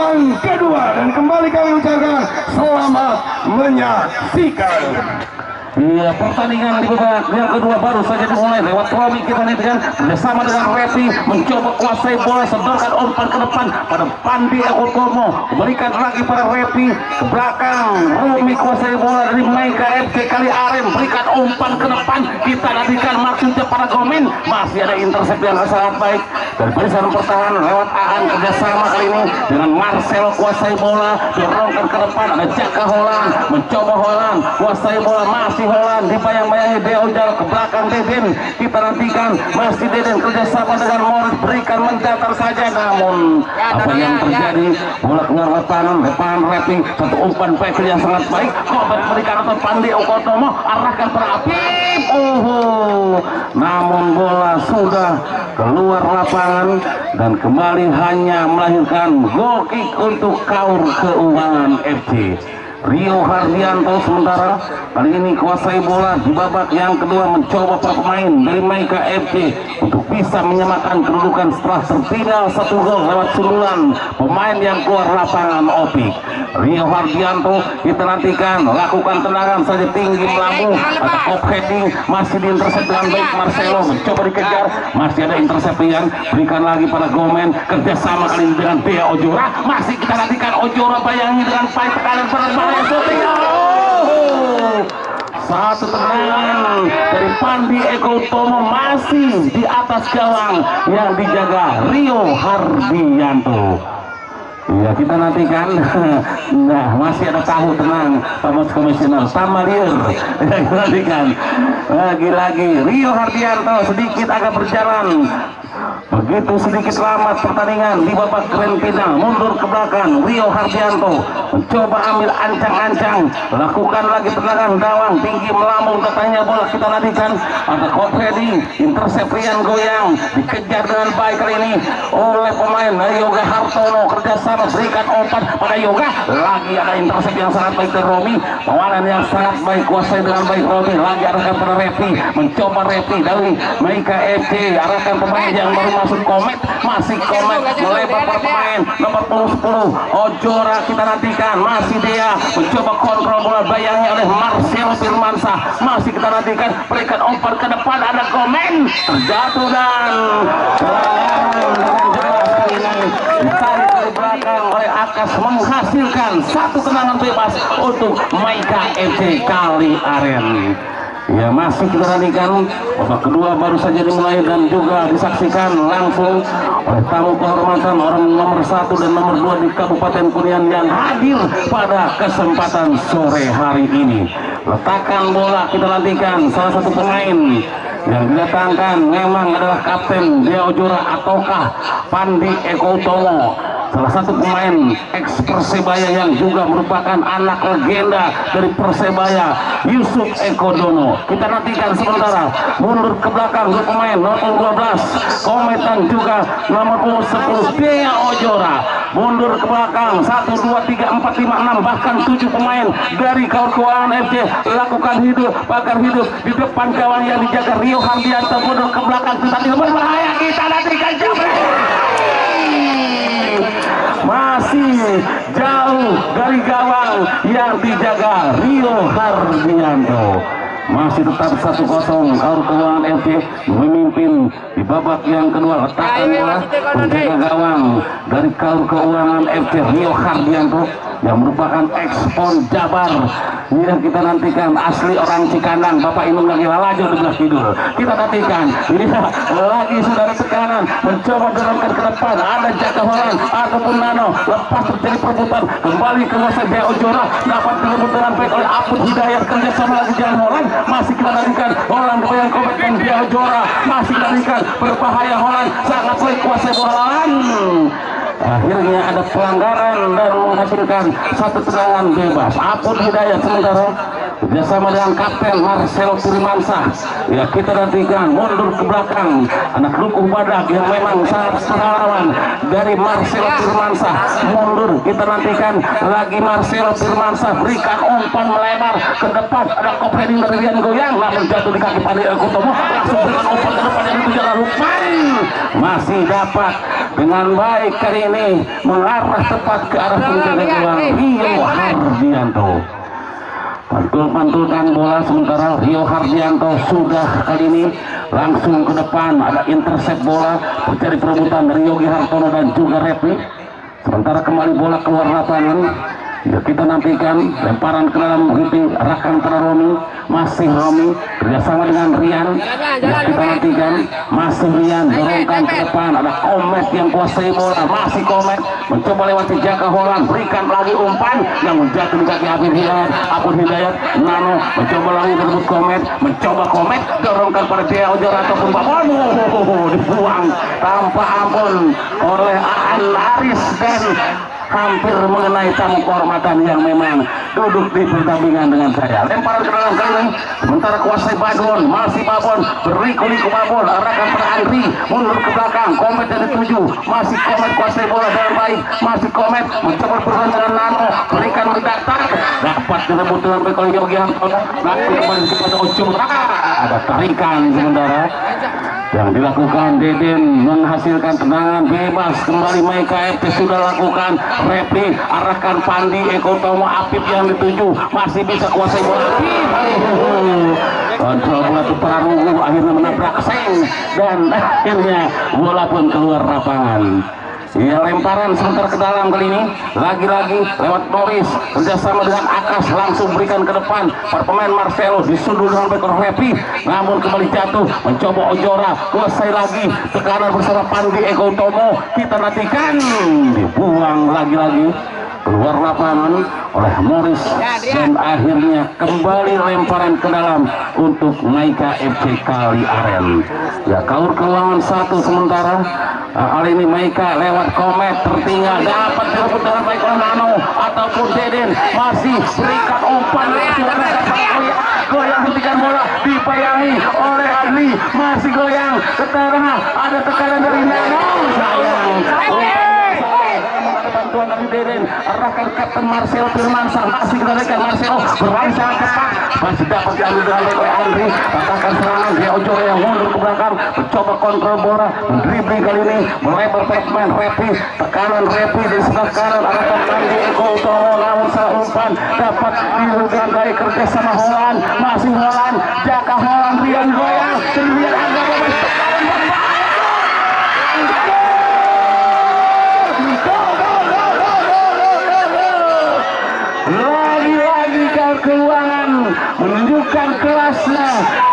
yang kedua, dan kembali kami ucapkan selamat menyaksikan. Iya, pertandingan di babak yang kedua baru saja dimulai. Lewat Romi kita nih dengan bersama dengan Repi mencoba kuasai bola, sedangkan umpan ke depan pada Pandi Ekotomo, berikan lagi pada Repi ke belakang. Romi kuasai bola dari Maika FC Kali Aren, berikan umpan ke depan, kita nantikan maksudnya para Gomen. Masih ada intercept yang sangat baik dari barisan pertahanan lewat Aan, kerjasama kali ini dengan Marcelo kuasai bola, dorongkan ke depan, ada Jaka Holland, mencoba Holland kuasai bola, masih Holland dibayang-bayangi Deo Jal ke belakang Deden, kita nantikan masih Deden kerjasama dengan Morris, berikan mendatar saja, namun apa yang terjadi, bola keluar lapangan Repi, satu umpan baik yang sangat baik, Kobat berikan atau Pandi Okotomo arahkan pada Apip, namun bola sudah keluar lapangan dan kembali hanya melahirkan goal kick untuk Kaur Keuangan FC. Rio Hardianto sementara kali ini kuasai bola di babak yang kedua, mencoba para pemain dari Maika FC untuk bisa menyamakan kedudukan setelah tertinggal 1 gol lewat sundulan pemain yang keluar lapangan Opik. Rio Hardianto kita nantikan lakukan tendangan saja tinggi melambung, ada heading masih diintercept dengan baik. Marcelo mencoba dikejar, masih ada interception, berikan lagi pada Gomen, kerjasama kali ini dengan Dea Ojora, masih kita nantikan Ojora bayangi dengan baik tekanan pada satu tendangan dari Pandi Eko Tomo masih di atas gawang yang dijaga Rio Hardianto. Ya, kita nantikan. Nah, masih ada tahu tenang Thomas Komisioner Tamarier. Ya, kita nantikan lagi-lagi Rio Hardianto sedikit agak berjalan. Begitu sedikit lama pertandingan di babak grand final, mundur ke belakang Rio Hardianto mencoba ambil ancang-ancang, lakukan lagi tendangan gawang tinggi melambung, katanya bola kita nantikan ada Kofedi, intercept Rian goyang, dikejar dengan baik kali ini oleh pemain Yoga Hartono, kerjasama berikan umpan pada Yoga, lagi ada intercept yang sangat baik dari Romi, tawanan yang sangat baik kuasai dengan baik Romi, lagi arahkan pada Repi, mencoba Repi dari Maika FC, arahkan pemain yang baru masuk Komet, masih Komet melebar pada pemain nomor 10 Ojora, kita nantikan masih dia mencoba kontrol bola, bayangi oleh Marcelo Firmansyah, masih kita nantikan berikan umpan ke depan, ada Komen terjatuh dan ditarik dari belakang oleh Akas, menghasilkan satu tendangan bebas untuk Maika FC Kali Aren. Ya, masih kita nantikan babak kedua baru saja dimulai dan juga disaksikan langsung oleh tamu kehormatan orang nomor 1 dan nomor 2 di Kabupaten Kuningan yang hadir pada kesempatan sore hari ini. Letakan bola kita nantikan salah satu pemain yang didatangkan memang adalah Kapten Dea Ojora ataukah Pandi Eko Tomo, salah satu pemain ex Persebaya yang juga merupakan anak legenda dari Persebaya, Yusuf Eko Dono. Kita nantikan sementara mundur ke belakang dua pemain nomor 12 Kometan juga nomor 10 Dea Ojora, mundur ke belakang 1, 2, 3, 4, 5, 6 bahkan 7 pemain dari Kaur Keuangan FC lakukan hidup pagar hidup di depan gawang yang dijaga Rio Hardianto, mundur ke belakang tetapi berbahaya, kita nantikan Jabri masih jauh dari gawang yang dijaga Rio Hardianto. Masih tetap 1-0 Kaur Keuangan FC memimpin di babak yang kedua. Letakan bola menjaga gawang dari Kaur Keuangan FC Rio Hardianto yang merupakan ekspon Jabar. Ini kita nantikan asli orang Cikandang, Bapak Inung lagi lalajo di belah tidur. Kita nantikan ini lagi sudah ada tekanan, mencoba dorongkan ke depan, ada Jaka Holland ataupun Nano, lepas terjadi perebutan kembali ke kuasa Dea Ojora, dapat direbut dengan baik oleh Aput Hidayat, kerjasama lagi jalan Holland, masih kita nantikan Holland kebayang Komet dan Dea Ojora, masih kita nantikan berbahaya Holland, sangat baik kuasai bola Holland. Akhirnya ada pelanggaran dan menghasilkan satu tendangan bebas. Apun Hidayat sementara bersama dengan Kapten Marcelo Firmansyah. Ya, kita nantikan mundur ke belakang anak Dukuh Badak yang memang sangat pengalaman dari Marcelo Firmansyah. Mundur, kita nantikan lagi Marcelo Firmansyah berikan umpan melebar ke depan, ada kop heading dari Rian goyang namun jatuh di kaki Pandi Eko Tomo, langsung dengan umpan ke depan yang itu jalan Lukman masih dapat dengan baik kali ini mengarah tepat ke arah penjaga gawang Rio Hardianto. Pantul-pantulkan bola sementara Rio Hardianto sudah kali ini langsung ke depan, ada intercept bola, terjadi perebutan dari Yogi Hartono dan juga Repli. Sementara kembali bola keluar lapangan. Ya, kita nantikan lemparan ke dalam Ripi Rakan Romi, masih Romi kerjasama dengan Rian. Ya, kita nantikan masih Rian dorongkan ke depan, ada Komet yang kuasai bola, masih Komet mencoba lewati Jaka Holland, berikan lagi umpan yang menjatuh di kaki Apun Hidayat. Nano mencoba lagi berebut Komet, mencoba Komet dorongkan pada Dea Ojor ataupun Babon, dibuang tanpa ampun oleh Aan Aris dan hampir mengenai tamu kehormatan yang memang duduk di pertandingan dengan saya. Lemparan ke dalam kali ini, sementara kuasai Badon, masih Babon, beriku-liku Babon, arahkan pada Andri, mundur ke belakang, Komet dari 7, masih Komet kuasai bola dengan baik, masih Komet mencoba berhenti dengan Nano, berikan mendatar, dapat direbut dengan baik oleh Yogi Hartono, langsung kembali kepada Ujung, ada tarikan sementara yang dilakukan Deden menghasilkan tendangan bebas. Kembali Maika FC sudah lakukan Repli, arahkan Pandi, Eko Tomo, Apip yang dituju, masih bisa kuasai bola. Kontrol bola itu Prarugu akhirnya menabrak Seng dan akhirnya bola pun keluar lapangan. Ya, lemparan sebentar ke dalam kali ini lagi-lagi lewat Morris kerjasama dengan Akas, langsung berikan ke depan para pemain Marcelo, disundul dengan baik oleh Repli, namun kembali jatuh, mencoba Ojora, kuasai lagi tekanan bersama Pandi Eko Tomo, kita nantikan dibuang lagi-lagi keluar lapangan oleh Morris dan akhirnya kembali lemparan ke dalam untuk Maika FC Kali Aren. Ya, kaur keuangan 1 sementara. Kali ini Maika lewat Komet tertinggal, dapat direbut dengan baik oleh Nano ataupun Deden, masih berikan umpan goyang hentikan bola, dipayangi oleh Adli, masih goyang ke tengah, ada tekanan dari Nano, bantuan dari Deden, arahkan Kapten Marcelo Firmansyah, masih kendalikan Marcelo, berlari sangat cepat, masih dapat diambil dengan baik oleh Andri, katakan serangan Dea Ojora yang mundur ke belakang, mencoba kontrol bola, dribbling kali ini, melebar pemain Repli, tekanan Repli di sebelah kanan, arahkan Pandi Eko Tomo, namun salah umpan dapat dilakukan dari kerja sama Holland, masih Holland, Jaka Holland, Rian goyang, Rian agak bebas, lagi-lagi kaur keuangan menunjukkan kelasnya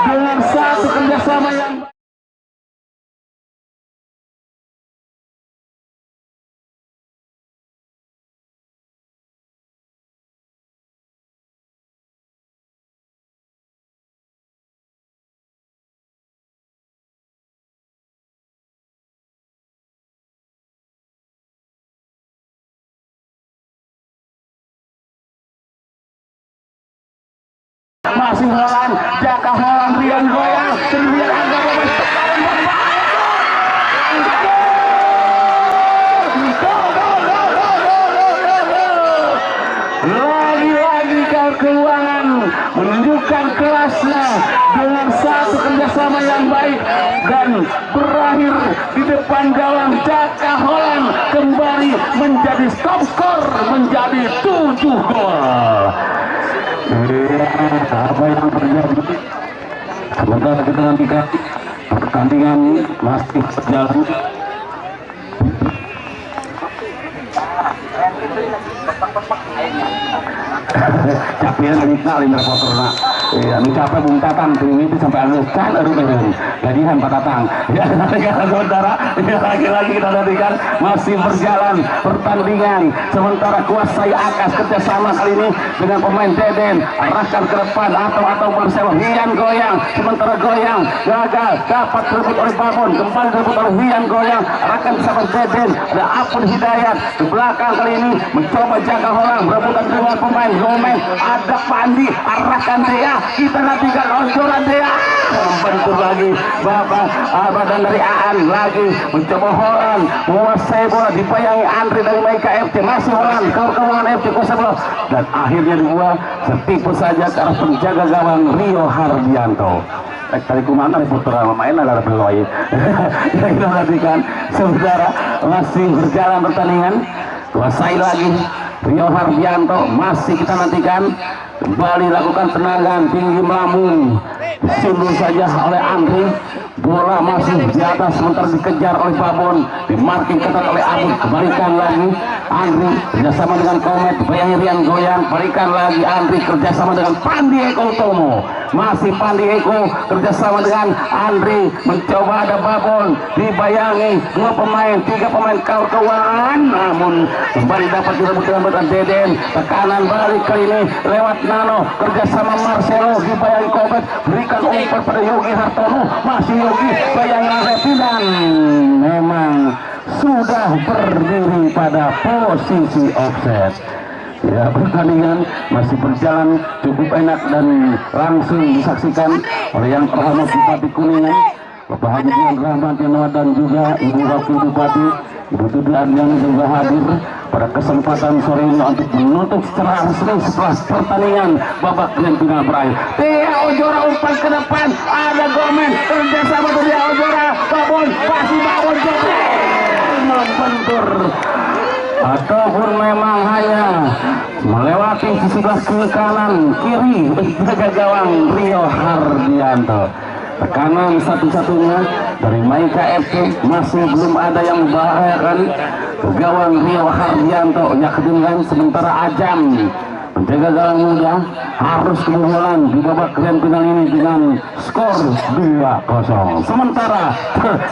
dengan satu kerjasama yang masih Holland, Jaka Holland, Rian goyang, Rian agak bebas, lagi-lagi kaur keuangan menunjukkan kelasnya dengan satu kerjasama yang baik dan berakhir di depan gawang Jaka Holland kembali menjadi top skor, menjadi 7 gol. Apa yang terjadi? Sementara kita nantikan pertandingan masih berjalan. Capek lagi kali reporter nak. Ya, nu capek bung tatang tuh itu sampai anu kan aduh gajian Pak Tatang. Ya, saudara, ya, lagi-lagi kita nantikan masih berjalan pertandingan. Sementara kuasai Akas kerjasama kali ini dengan pemain Deden, arahkan ke depan atau Marcelo, Rian goyang, sementara goyang gagal, dapat direbut oleh Babon, kembali direbut oleh Rian goyang, arahkan bersama Deden, ada Apun Hidayat di belakang kali ini mencoba Jaka Holland, berebutan dengan pemain Gomen, ada Pandi, arahkan Dea, kita nantikan oncoran Dea, membentur lagi Bapak badan dari Aan lagi mencoba Holland, menguasai bola, dipayangi Andri dari Maika FC, masih Holland, kawan-kawan FC kuasai bola, dan akhirnya dibuang setipu saja ke arah penjaga gawang Rio Hardianto. tadi kumana nih putra main ada peloi. Yang kita perhatikan saudara masih berjalan pertandingan, kuasai lagi Rio Hardianto, masih kita nantikan kembali lakukan tendangan tinggi melambung, disundur saja oleh Andri, bola masih di atas sementara dikejar oleh Babon, dimarking ketat oleh Abud, kembalikan lagi Andri kerjasama dengan Komet, Bayang Rian goyang, balikan lagi Andri kerjasama dengan Pandi Eko Utomo, masih Pandi Eko kerjasama dengan Andri, mencoba ada Babon, dibayangi tiga pemain kaur keuangan, namun kembali dapat direbut dengan Deden, tekanan balik kali ini lewat Nano, kerjasama Marcelo, dibayangi Komet, berikan umpan pada Yogi Hartono, masih Yogi, bayangi Repi dan memang sudah berdiri pada posisi offset. Ya, pertandingan masih berjalan cukup enak dan langsung disaksikan oleh yang terhormat Bupati Kuningan, Bapak Haji Rahmat Yanwa, dan juga Ibu Wakil Bupati Ibu Tudi Ardiani juga hadir pada kesempatan sore ini untuk menutup secara resmi setelah pertandingan babak grand final berakhir. Tia Ojora umpan ke depan, ada Gomen kerjasama dari Ojora, Babon masih Babon jatuh membentur ataupun memang hanya melewati sisi sebelah kiri kanan kiri penjaga gawang Rio Hardianto. Tekanan satu-satunya dari Maika FC, masih belum ada yang membahayakan ke gawang Rio Hardianto, yakinkan sementara Ajam penjaga gawang muda harus kebobolan di babak grand final ini dengan skor 2-0. Sementara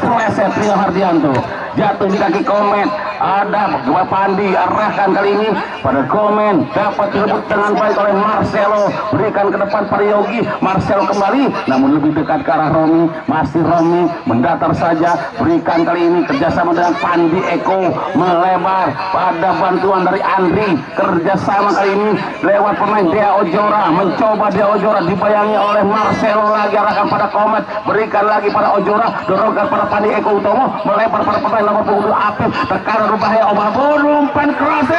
terleset Rio Hardianto, jatuh di kaki Komet, ada Pandi arahkan kali ini pada Komen, dapat direbut dengan baik oleh Marcelo, berikan ke depan pada Yogi, Marcelo kembali namun lebih dekat ke arah Romi, masih Romi mendatar saja, berikan kali ini kerjasama dengan Pandi Eko, melebar pada bantuan dari Andri, kerjasama kali ini lewat pemain Dea Ojora, mencoba Dea Ojora, dibayangi oleh Marcelo, lagi arahkan pada Komet, berikan lagi pada Ojora, dorongkan pada Pandi Eko Utomo, melebar pada pemain nomor punggung Apip, tekanan berbahaya Obabon, umpan keras,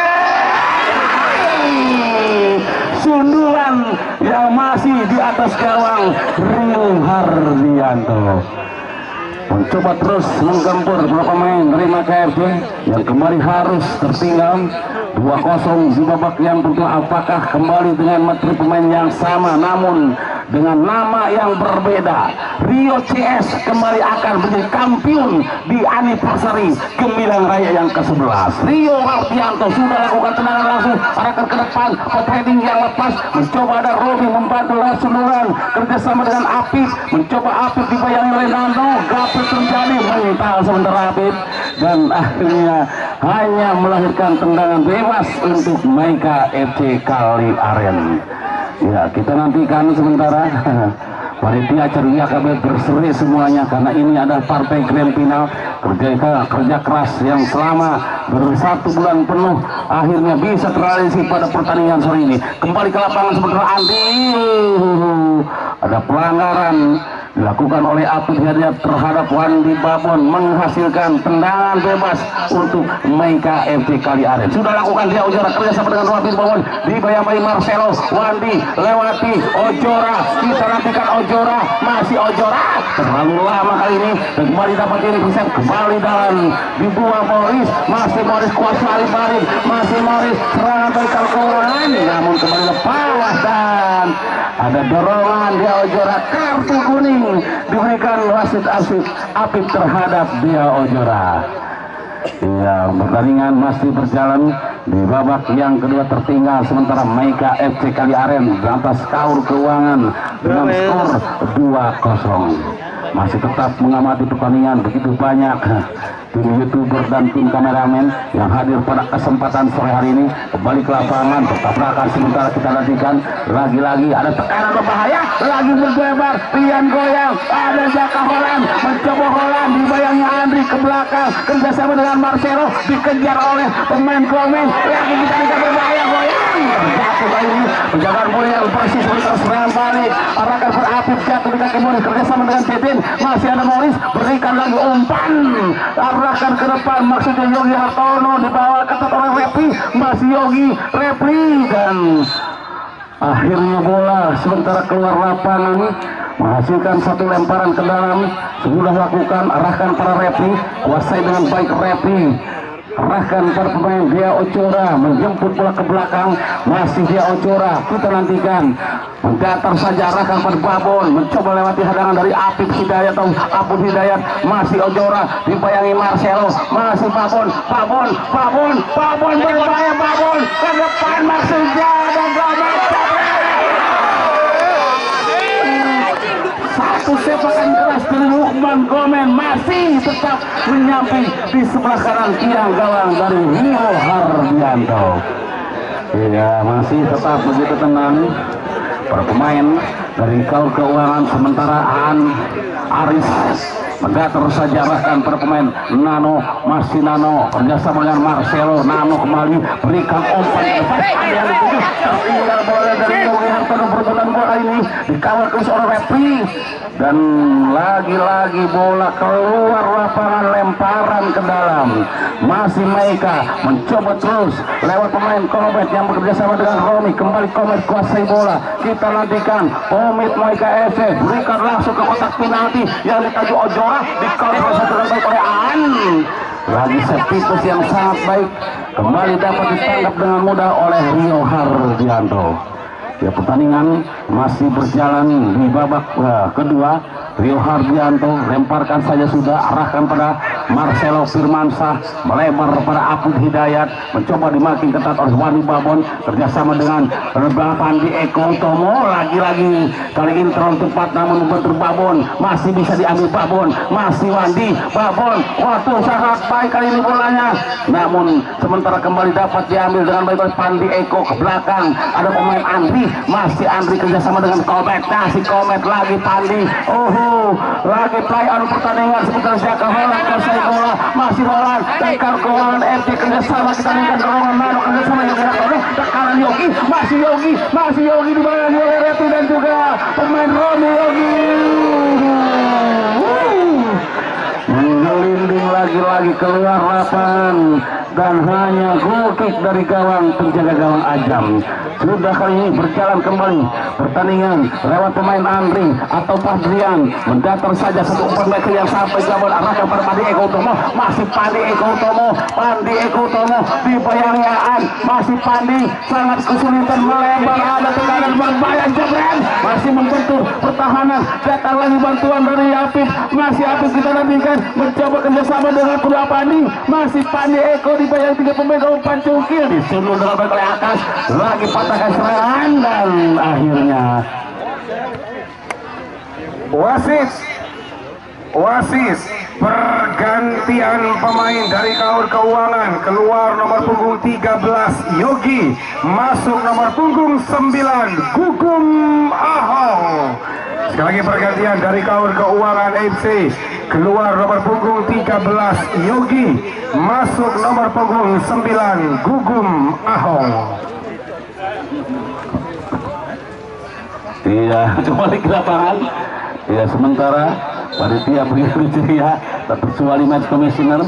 sundulan yang masih di atas gawang Rio Hardianto. Mencoba terus menggempur beberapa pemain dari KFC yang kembali harus tertinggal 2-0 di babak yang kedua. Apakah kembali dengan materi pemain yang sama namun dengan nama yang berbeda? Rio CS kembali akan menjadi kampiun di anniversary Gemilang Raya yang ke-11. Rio Hardianto sudah lakukan tendangan langsung, arahkan ke depan, heading yang lepas, mencoba ada Robi membantu lewat sundulan, kerjasama dengan Apip, mencoba Apip dibayangi oleh Nando, gapir terjadi, mental sementara Apip, dan akhirnya hanya melahirkan tendangan bebas untuk Maika FC Kali Aren. Ya, kita nantikan sementara panitia ceria KB berseri semuanya karena ini adalah partai grand final. Kerja keras yang selama bersatu bulan penuh akhirnya bisa terrealisasi pada pertandingan sore ini. Kembali ke lapangan sementara Andi, ada pelanggaran dilakukan oleh Apip Hidayat terhadap Wandi Babon, menghasilkan tendangan bebas untuk Maika FC Kali Aren. Sudah lakukan dia Ojora kerjasama dengan Wandi Babon, dibayang-bayang Marcelo, Wandi lewati Ojora, kita nantikan Ojora, masih Ojora, terlalu lama kali ini, dan kembali dapat ini Vincent, kembali dalam dibuang Morris, masih Morris kuasai balik, masih Morris serangan baik keuangan, namun kembali lepas dan ada dorongan dia Ojora, kartu kuning diberikan wasit Apip terhadap dia Ojora. Ya, pertandingan masih berjalan di babak yang kedua, tertinggal sementara Maika FC Kali Aren di atas kaur keuangan dengan skor 2-0. Masih tetap mengamati pertandingan begitu banyak tim YouTuber dan tim kameramen yang hadir pada kesempatan sore hari ini. Kembali ke lapangan, bertabrakan sementara kita nantikan lagi-lagi ada tekanan berbahaya, lagi bergebar, Rian goyang, ada Jaka Holland, mencoba Holland, dibayangi Andri ke belakang, kerjasama dengan Marcelo, dikejar oleh pemain Komen, lagi kita berbahaya, goyang, jatuh kali ini, penjagaan bola yang persis serangan balik, arahkan per Apip, jatuh di kaki Morris, kerjasama dengan Titin, masih ada Morris, berikan lagi umpan, arahkan ke depan, maksudnya Yogi Hartono, dibawa ketat oleh Repi, masih Yogi, Repi, dan akhirnya bola sementara keluar lapangan menghasilkan satu lemparan ke dalam. Sudah lakukan, arahkan para referee, kuasai dengan baik referee, arahkan para pemain. Dia Ojora menjemput bola ke belakang, masih dia Ojora, kita nantikan. Menggatar saja, arahkan pada Babon, mencoba lewati hadangan dari Apip Hidayat atau Apun Hidayat, masih Ojora, dibayangi Marcelo, masih Babon berbahaya, Babon ke depan, masih jaga gawang. Satu sepakan keras dari Lukman Gomen masih tetap menyampai di sebelah kanan tiang gawang dari Rio Hardianto. Ya, masih tetap begitu tenang para pemain dari Kaur Keuangan, sementara Aris menggatar saja, arahkan para pemain. Nano, masih Nano kerjasama dengan Marcelo. Nano kembali berikan umpan ke depan, yang dituju tertinggal bola dari Yogi Hartono. Berbulan bola ini dikawal terus oleh referee, dan lagi-lagi bola keluar lapangan, lemparan ke dalam. Masih Maika mencoba terus lewat pemain Komet yang bekerja sama dengan Romi. Kembali Komet kuasai bola, kita nantikan Komit Maika FC berikan langsung ke kotak penalti yang dituju Ojora, dikawal satu dengan baik oleh Aan. Lagi set tikus yang sangat baik, kembali dapat ditangkap dengan mudah oleh Rio Hardianto. Ya, pertandingan masih berjalan di babak kedua. Rio Hardianto lemparkan saja sudah, arahkan pada Marcelo Firmansyah, melebar pada Apun Hidayat, mencoba dimakin ketat oleh Wani Babon kerjasama dengan Pandi Eko Utomo. Lagi-lagi kali ini terlalu tepat, namun bentur Babon masih bisa diambil. Babon masih Wandi Babon, waktu sangat baik kali ini bolanya, namun sementara kembali dapat diambil dengan baik oleh Pandi Eko ke belakang. Ada pemain Andri, masih Andri kerjasama dengan Komet, si Komet lagi Pandi. Lagi play on pertandingan sebentar saja ke Holland, kuasai bola, masih Holland dan Kaur Keuangan FC kerjasama, kita lihat dorongan Nano kerjasama yang oleh tekanan Yogi, masih Yogi dibayangi oleh Retu dan juga pemain Romi. Yogi menggelinding lagi-lagi keluar lapangan, dan hanya goal kick dari gawang penjaga gawang Ajam. Sudah kali ini berjalan kembali pertandingan lewat pemain Andri atau Padrian, mendatar saja satu umpan baik yang sampai gawang, arahkan pada Pandi Eko Utomo, masih Pandi Eko Utomo dibayangi Aan, masih Pandi sangat kesulitan melebar, ada tekanan berbahaya, Jebren masih membentur pertahanan, datang lagi bantuan dari Apip, masih Apip kita nantikan, mencoba kerjasama dengan kedua Pandi, masih Pandi Eko dibayangi tiga pemain, umpan cungkil disuruh dengan baik oleh Akas, lagi patahkan serangan, dan akhirnya wasit pergantian pemain dari Kaur Keuangan. Keluar nomor punggung 13 Yogi, masuk nomor punggung 9 Gugum Ahong. Sekali lagi pergantian dari Kaur Keuangan FC. Keluar nomor punggung 13 Yogi, masuk nomor punggung 9 Gugum Ahong. Iya, kembali ke lapangan. Ya, sementara panitia begitu ceria, ketua match commissioner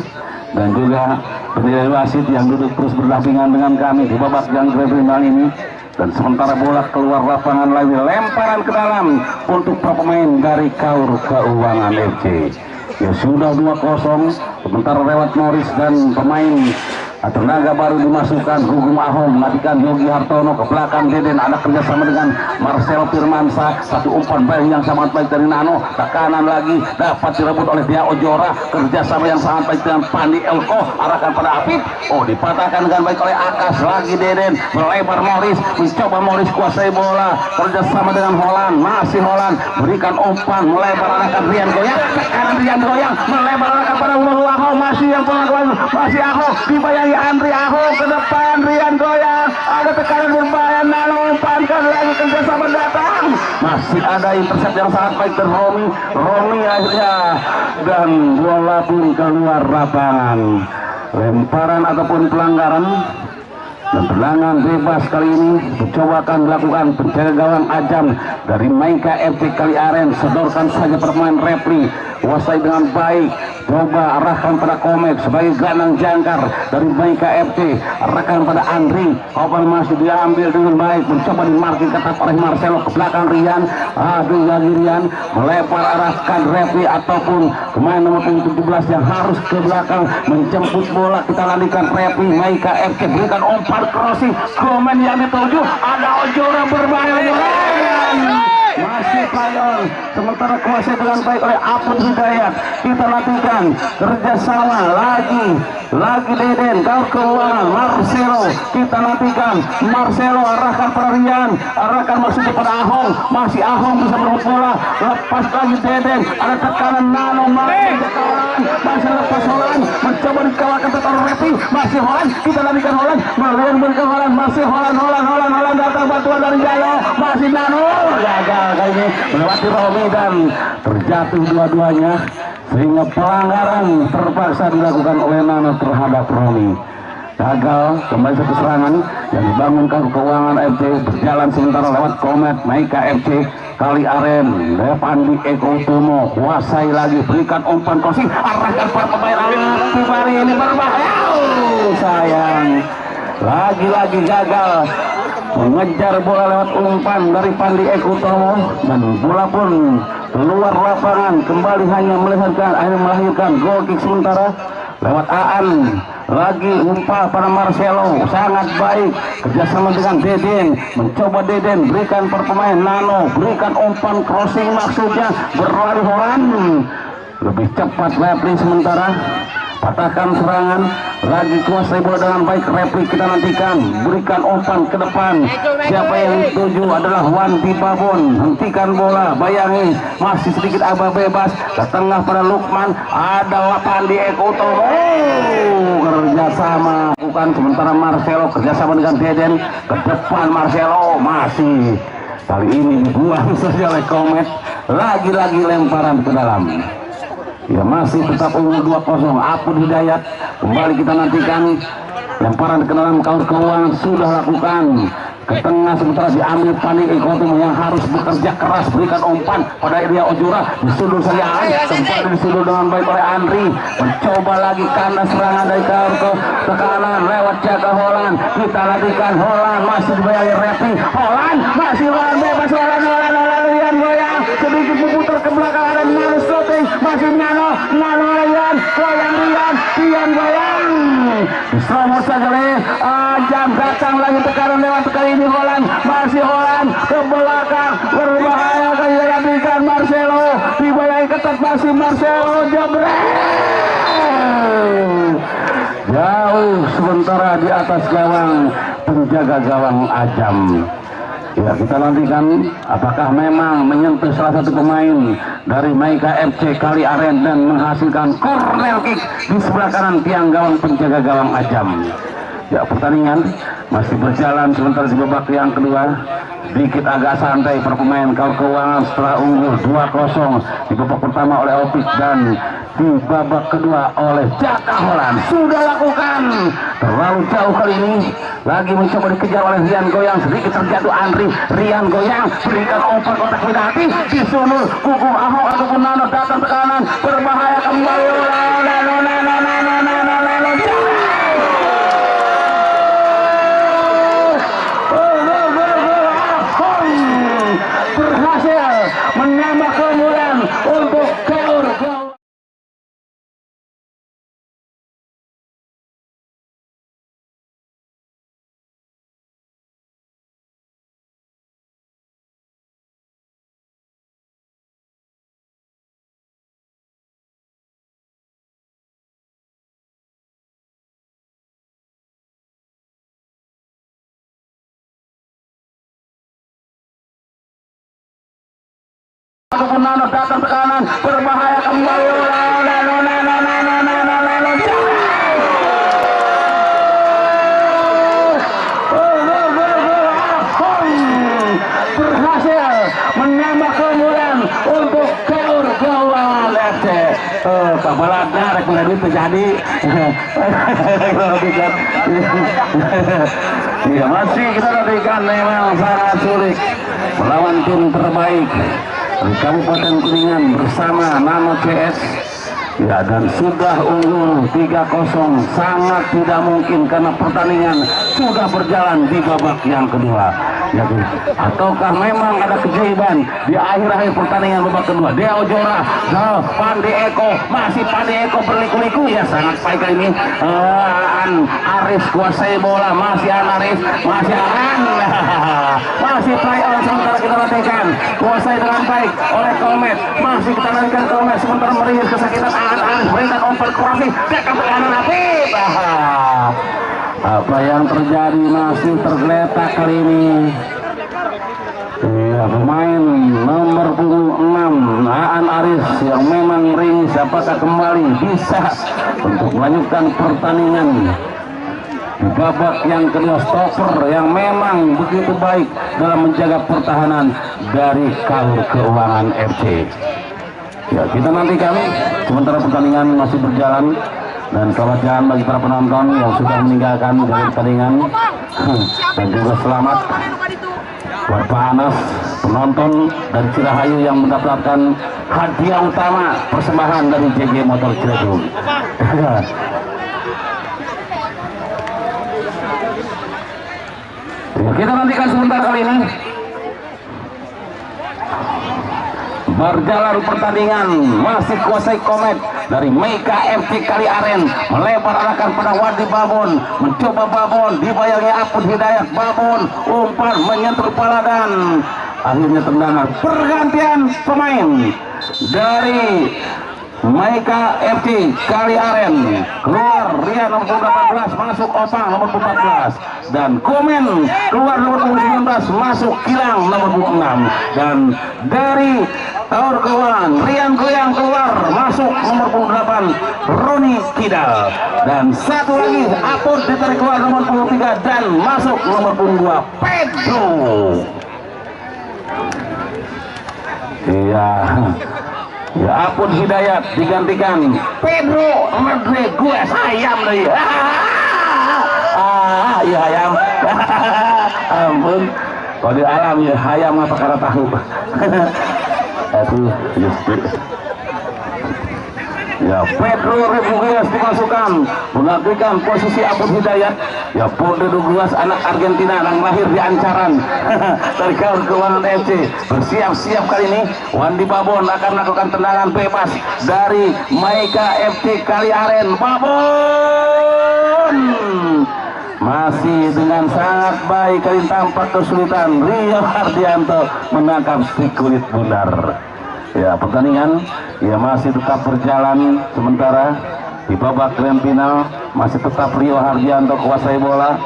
dan juga penilai wasit yang duduk terus berdampingan dengan kami di babak yang final ini. Dan sementara bola keluar lapangan lagi, lemparan ke dalam untuk para pemain dari Kaur Keuangan FC. Ya, sudah 2-0, sementara lewat Morris dan pemain tenaga baru dimasukkan Gugum Ahong, menatikan Yogi Hartono ke belakang Deden, ada kerjasama dengan Marcelo Firmansyah, satu umpan baik yang sangat baik dari Nano, tekanan lagi dapat direbut oleh dia Ojora, kerjasama yang sangat baik dengan Pandi Elko, arahkan pada Apip, dipatahkan dengan baik oleh Akas, lagi Deden, melebar Morris, mencoba Morris kuasai bola, kerjasama dengan Holland, masih Holland, berikan umpan, melebar arahkan Rian Goyang, tekanan Rian Goyang, melebar arahkan pada Ahong, masih yang pengakuan, masih Ahong, dibayang Andri Ahong ke depan, Rian Goyang, ada tekanan berbahaya, Nano umpankan lagi, kerjasama datang, masih ada intercept yang sangat baik dari Romi akhirnya, dan bola pun keluar lapangan. Lemparan ataupun pelanggaran Dan tendangan bebas kali ini mencoba akan dilakukan penjaga gawang Ajam dari Maika FC Kali Aren. Sedorkan saja permain Repli, kuasai dengan baik, coba arahkan pada Komet sebagai gelandang jangkar dari Maika FC, arahkan pada Andri. Kapan masih diambil dengan baik, mencoba dimarking ketat oleh Marcelo ke belakang Rian. Aduh lagi Rian melempar arahkan Repli ataupun pemain nomor 17 yang harus ke belakang menjemput bola. Kita lanjutkan Repli, Maika FC berikan umpan crossing, komen yang dituju ada Ojora berbahaya, masih Payon, sementara kuasai dengan baik oleh Apun Hidayat. Kita nantikan kerjasama lagi Deden, kau keuangan Marcelo. Kita nantikan Marcelo arahkan pada Rian, arahkan maksudnya pada Ahong, masih Ahong bisa merebut bola, lepas lagi Deden, ada tekanan Nano, masih lepas Holland, mencoba dikalahkan tetap Repli, masih Holland. Kita nantikan Holland, memberikan Holland, masih Holland datang bantuan dari Jaya, masih Nano, gagal kali ini melewati Romi dan terjatuh dua-duanya sehingga pelanggaran terpaksa dilakukan oleh Nano terhadap Romi. Gagal kembali satu serangan yang dibangunkan keuangan FC, berjalan sementara lewat Komet Maika FC Kali Aren. Levandi Eko Utomo kuasai lagi, berikan umpan crossing, arahkan para pemain Aktifari ini berbahaya. Sayang, lagi-lagi gagal mengejar bola lewat umpan dari Pandi Eko Utomo, dan bola pun keluar lapangan. Kembali hanya melahirkan gol kick sementara lewat Aan. Lagi umpan pada Marcelo, sangat baik kerjasama dengan Deden, mencoba Deden berikan per pemain Nano, berikan umpan crossing maksudnya berlari Horan, lebih cepat Repli sementara patahkan serangan. Lagi kuasai bola dengan baik Repli, kita nantikan berikan umpan ke depan. Siapa yang dituju adalah Wanti Babon, hentikan bola, bayangi masih sedikit abah bebas ke tengah pada Lukman, ada Pandi Eko Utomo, kerjasama bukan sementara Marcelo kerjasama dengan Deden ke depan. Marcelo masih kali ini dibuang saja oleh Komet, lagi-lagi lemparan ke dalam. Ya masih tetap unggul 2-0 Apun Hidayat. Kembali kita nantikan lemparan ke dalam, kaus keuangan sudah lakukan ke tengah sementara diambil Pandi Eko Utomo yang harus bekerja keras, berikan umpan pada Ria Ojora, disundul saja sempat disundul dengan baik oleh Andri, mencoba lagi karena serangan dari kaur ke tekanan lewat jaga Holland. Kita nantikan Holland masih dibayangi Repli, Holland masih Holland bebas, Holland Rian goyang sedikit memutar ke belakang, ada Nano shooting, masih Nano Rian goyang, Rian goyang diserobot saja oleh Ajam. Datang lagi tekanan lewat kali ini Holland, masih Holland ke belakang, berbahaya kali diambilkan Marcelo, dibayangi ketat masih Marcelo, jebret jauh sementara di atas gawang penjaga gawang Ajam. Ya kita nantikan apakah memang menyentuh salah satu pemain dari Maika FC Kali Aren dan menghasilkan corner kick di sebelah kanan tiang gawang penjaga gawang Ajam. Ya pertandingan masih berjalan sementara di babak yang kedua, sedikit agak santai para pemain kaum keuangan setelah unggul 2-0 di babak pertama oleh Opik dan di babak kedua oleh Jaka Holland. Sudah lakukan terlalu jauh kali ini, lagi mencoba dikejar oleh Rian goyang, sedikit terjatuh Andri, Rian goyang berikan umpan kotak penalti, disunul Kuku Ahok ataupun Nano, datang ke kanan, berbahaya kembali berhasil menambah keunggulan untuk Kaur. Ataupun Nano, datang ke kanan, berbahaya kembali berhasil menambah keunggulan untuk Kaur Gawang FC. kabalatnya rek menjadi terjadi. Ya masih kita nantikan memang sangat sulit melawan tim terbaik di Kabupaten Kuningan bersama Nano CS. Ya, dan sudah unggul 3-0, sangat tidak mungkin karena pertandingan sudah berjalan di babak yang kedua. Jadi, ataukah memang ada keajaiban di akhir-akhir pertandingan babak kedua? Deo Jora, Pandi Eko, masih Pandi Eko berliku-liku, ya sangat baik kali ini. Aris kuasai bola, masih Aris, masih masih try on sementara kita nantikan kuasai dengan baik oleh Komet, masih kita nantikan Komet sementara merilis kesakitan Aris berikan umpan kurasi dekat ke kanan Habib. Apa yang terjadi masih tergeletak kali ini. Ya, pemain nomor 6 Aan Aris yang memang ringis apakah kembali bisa untuk melanjutkan pertandingan di babak yang kedua. Stopper yang memang begitu baik dalam menjaga pertahanan dari Kaur Keuangan FC. Ya, kita nantikan sementara pertandingan masih berjalan, dan selamat jalan bagi para penonton yang sudah meninggalkan dari pertandingan, dan juga selamat buat Pak Anas, penonton dari Cirahayu yang mendapatkan hadiah utama persembahan dari JJ Motor Ciledug. Ya, kita nantikan sebentar kali ini berjalan pertandingan, masih kuasai Komet dari Meika FC Kali Aren, melebar arahkan pada Wadi Babon, mencoba Babon, dibayangnya Apun Hidayat, Babon umpan menyentuh kepala dan akhirnya tendangan. Pergantian pemain dari Meika FC Kali Aren, keluar Rian nomor 18, masuk Opang nomor 14, dan Komen keluar nomor 19, masuk Kilang nomor 26, dan dari Kaur Keuangan Rian Goyang keluar, masuk nomor 28 Roni Kidal, dan satu lagi Apun ditarik keluar nomor 23 dan masuk nomor 22 Pedro. Iya, ya Apun Hidayat digantikan Pedro Rodriguez. Ayam deh. Ya ayam. Ampun, kalau di alam ya ayam apa karena tahu. Aduh, ya Pedro Rodriguez dimasukkan menggantikan posisi Apun Hidayat. Ya Pedro Rodriguez anak Argentina yang lahir di Ancaran dari Kaur Keuangan FC bersiap-siap kali ini. Wandi Babon akan melakukan tendangan bebas dari Meika FC Kali Aren. Babon masih dengan sangat baik kali tampak kesulitan Rio Hardianto menangkap si kulit bundar. Ya, pertandingan ya masih tetap berjalan sementara di babak grand final masih tetap Rio Hardianto kuasai bola.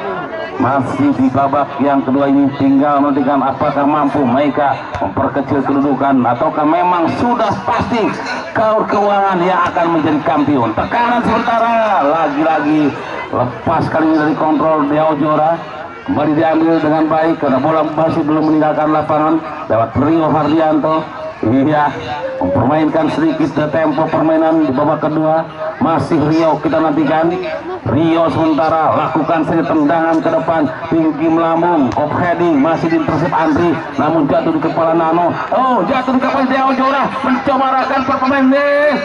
Masih di babak yang kedua ini tinggal menentukan apakah mampu Meika memperkecil kedudukan ataukah memang sudah pasti Kaur Keuangan yang akan menjadi kampion. Tekanan sementara lagi-lagi lepas kali ini dari kontrol Deo Jora, kembali diambil dengan baik karena bola masih belum meninggalkan lapangan lewat Rio Hardianto. Iya, mempermainkan sedikit tempo permainan di babak kedua. Masih Rio kita nantikan. Rio sementara lakukan saja tendangan ke depan, tinggi melambung, off heading, masih diintersep Andri, namun jatuh di kepala Nano. Oh, jatuh di kepala Deo Jora, mencoba arahkan per pemain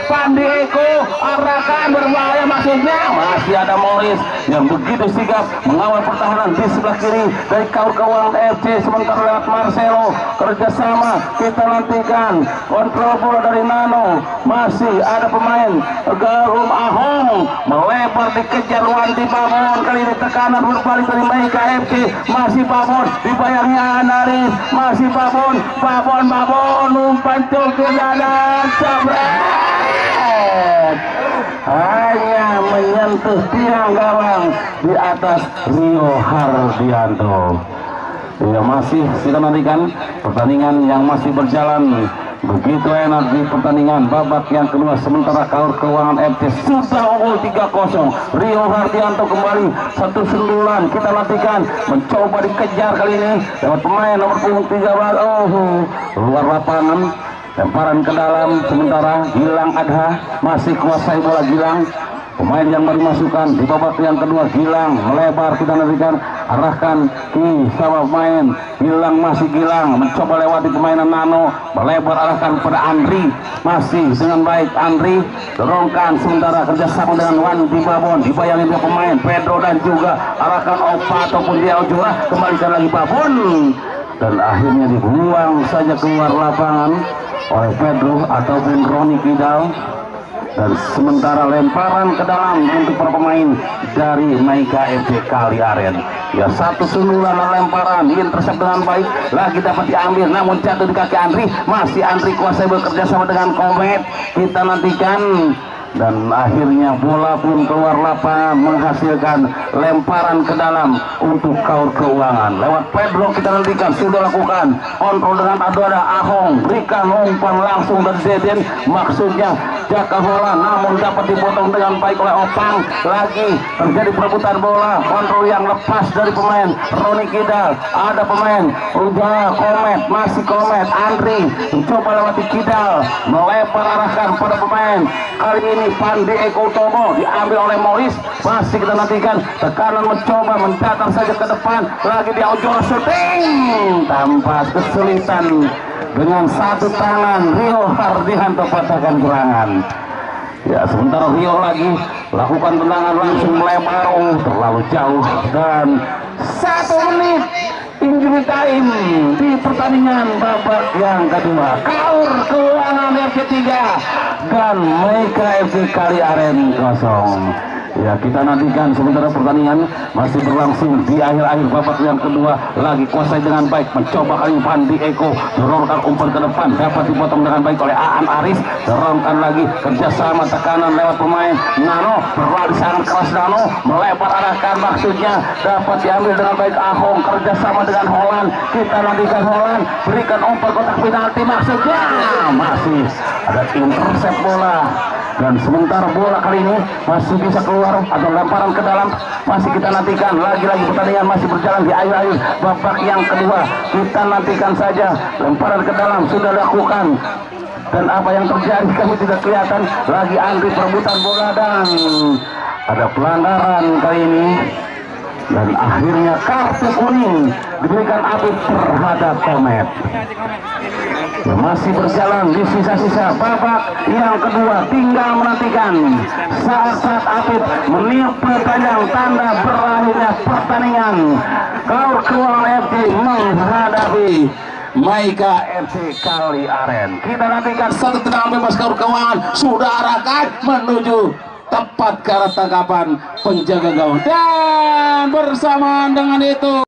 Pandi Eko, arahkan berbahaya maksudnya. Masih ada Morris yang begitu sigap mengawal pertahanan di sebelah kiri dari Kaur Keuangan FC. Sementara lewat Marcelo kerjasama kita nantikan kontrol bola dari Nano. Masih ada pemain Garum Ahong melebar dikejar Wandi Babon, kali ini tekanan berbalik dari Meika FC. Masih Babon dibayangnya Anaris, masih Babon umpan cukup dan cabret, hanya menyentuh tiang gawang di atas Rio Hardianto. Ya, masih kita nantikan pertandingan yang masih berjalan begitu enak di pertandingan babak yang kedua. Sementara Kaur Keuangan FC sudah unggul 3-0. Rio Hardianto kembali satu sundulan kita nantikan, mencoba dikejar kali ini lewat pemain nomor 13. Oh, luar lapangan lemparan ke dalam, sementara Gilang Adha masih kuasai bola. Gilang, pemain yang baru masukkan di babak yang kedua. Gilang melebar, kita nantikan arahkan sama pemain. Gilang, masih Gilang mencoba lewati permainan Nano, melebar arahkan pada Andri, masih dengan baik Andri dorongkan, sementara kerjasama dengan Wandi Babon, dibayangin ke pemain Pedro dan juga arahkan Opa ataupun dia Ojora, kembalikan lagi Babon, dan akhirnya dibuang saja keluar lapangan oleh Pedro ataupun Roni Kidal. Dan sementara lemparan ke dalam untuk para pemain dari Maika FC Kali Aren. Ya, satu sundulan lemparan diintersep dengan baik, lagi dapat diambil namun jatuh di kaki Andri. Masih Andri kuasai bekerja sama dengan Komet, kita nantikan. Dan akhirnya bola pun keluar lapangan, menghasilkan lemparan ke dalam untuk KAUR Keuangan. Lewat Pedro kita nantikan, sudah lakukan kontrol dengan ada Ahong, berikan umpan langsung dari Zeden, maksudnya Jaka bola, namun dapat dipotong dengan baik oleh Opang. Lagi terjadi perebutan bola, kontrol yang lepas dari pemain Roni Kidal. Ada pemain udah Komet, masih Komet, Andri mencoba lewati Kidal, melebar arahkan pada pemain. Kali ini Pandi Eko Utomo diambil oleh Morris, masih kita nantikan tekanan mencoba mendatar saja ke depan. Lagi dia Ojoro syuting tanpa kesulitan dengan satu tangan Rio Hardianto patahkan gerangan. Ya, sementara Rio lagi lakukan tendangan langsung melebar, terlalu jauh. Dan 1 menit injury time di pertandingan babak yang kedua. KAUR Keuangan FC 3 dan Maika FC Kali Aren 0. Ya, kita nantikan sementara pertandingan masih berlangsung di akhir-akhir babak yang kedua. Lagi kuasai dengan baik, mencoba kali Pandi Eko, dorongkan umpan ke depan, dapat dipotong dengan baik oleh Aan Aris, dorongkan lagi kerjasama tekanan lewat pemain Nano, berlari sangat keras Nano, melebar arahkan, maksudnya dapat diambil dengan baik Ahong, kerjasama dengan Holland, kita nantikan Holland, berikan umpan kotak penalti, maksudnya masih ada intercept bola. Dan sementara bola kali ini masih bisa keluar atau lemparan ke dalam, masih kita nantikan. Lagi-lagi pertandingan masih berjalan di akhir-akhir babak yang kedua, kita nantikan saja. Lemparan ke dalam sudah dilakukan, dan apa yang terjadi kami tidak kelihatan. Lagi Andri perebutan bola dan ada pelanggaran kali ini, dan akhirnya kartu kuning diberikan Apip terhadap Komet. Masih berjalan di sisa-sisa babak yang kedua, tinggal menantikan saat-saat Apip meniup panjang tanda berakhirnya pertandingan. KAUR Keuangan FC menghadapi Maika FC Kali Aren. Kita nantikan satu tendangan bebas KAUR Keuangan, sudah arahkan menuju tepat ke arah tangkapan penjaga gawang, dan bersamaan dengan itu